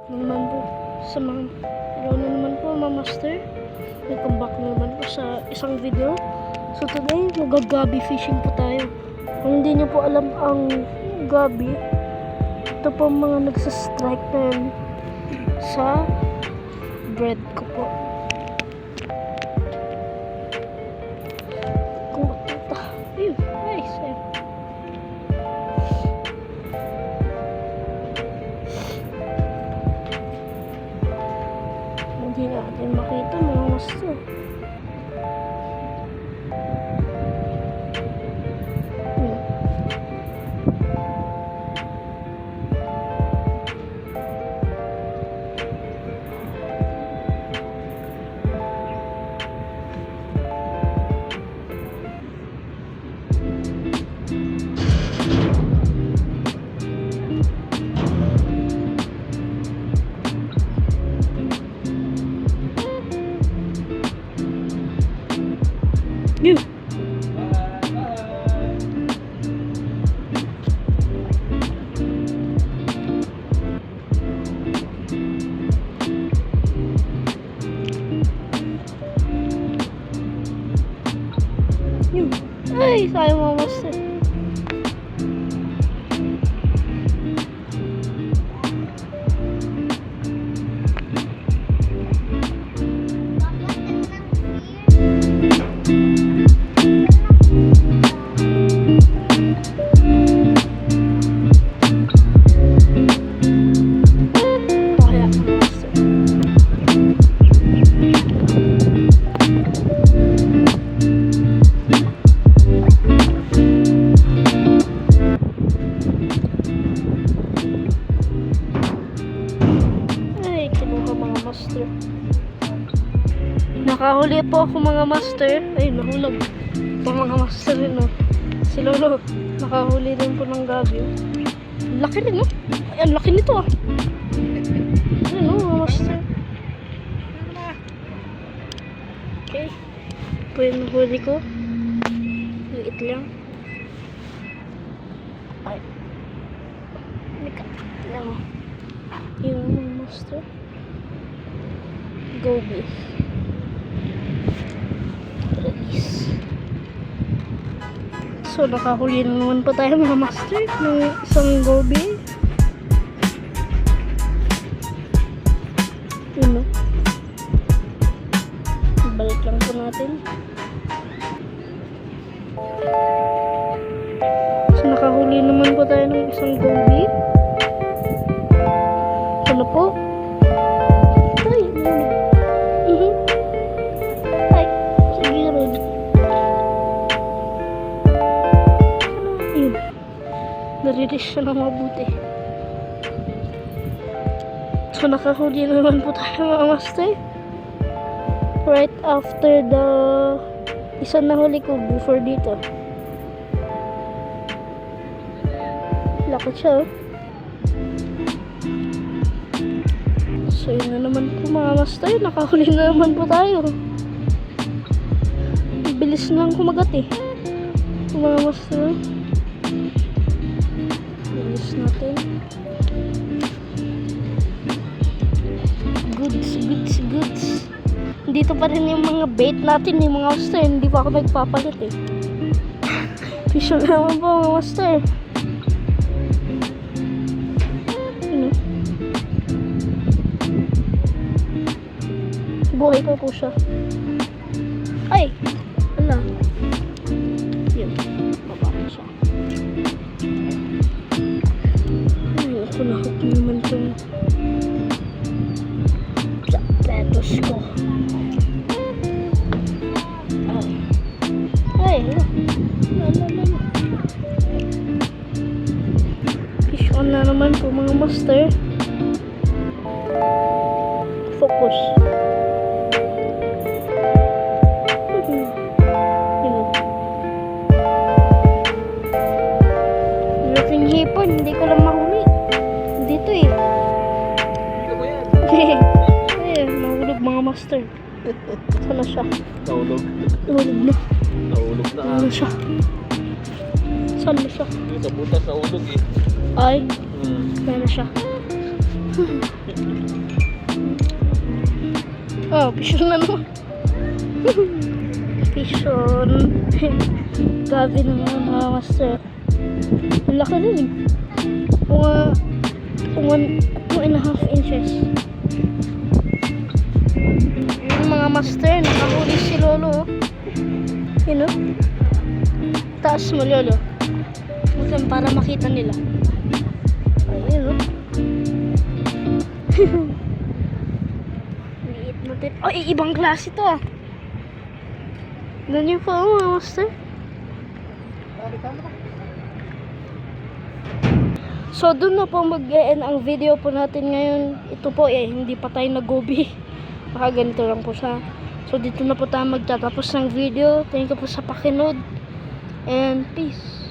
naman po sa mga hello na naman po mga master, welcome back na naman po sa isang video. So today mag-gabi fishing po tayo. Kung hindi nyo po alam ang gabi, ito po mga nagsastrike na yan sa bread ko po. Kung makita, ayun, nice eh. Hindi natin makita mga master. You. You. Ay, sayang mga master. Nakahuli po ako mga master. Ay, nahulog po mga master rin, no? Si Lolo, nakahuli din po ng gabi. Laki rin, no? Ay, ang laki nito, ah. Ano, mga master? Okay. Po yung nahuli ko. Liit lang. Ay. Tingnan mo. Yung mga master. Gobi. So nakahuli na naman po tayo mga master ng isang gobi. Yun, no? Balik lang po natin. So nakahuli naman po tayo ng isang gobi. Ano po? Ay, ay, sige rin. Narilis siya ng mabuti. So nakahuli naman po tayo mga master. Right after the isang nahuli ko before dito. Laki siya, oh. So yun na naman po mga master. Nakahuli na naman po tayo. Bilis lang kumagat eh mga master. Natin. Goods. Dito pa rin yung mga bait natin, yung mga master. Hindi pa ako nagpapalit eh. Fish on naman po mga master. Ano? Buhay ko po siya. Ay! Wala. Yun. Baba ko siya. Kunahok naman itong sapatos ko. Ay, lala. Fish on na naman po mga master. Focus. Malaking hipon, hindi ko lang mahuli. Dito eh. Ayun, nahulog mga master. Sana siya? Nahulog. Nahulog na. Nahulog na. Ano siya? Saan na siya? Yung sa butas nahulog eh. Ay, Meron siya. Oh, pishon na naman. Pishon. Grabe naman mga master. Ang laki rin eh. Mga 2.5 inches. Yung mga master, nakahuli si Lolo. Yun o. Taas mo Lolo. Mukhang para makita nila. Ayun o. Liit natin. Oh, ibang klase to ah. Ganyan po mga master. So doon na po mag-end ang video po natin ngayon. Ito po hindi pa tayo nag-gobi. Baka ganito lang po siya. So dito na po tayo magtatapos ng video. Thank you po sa pakinood. And peace.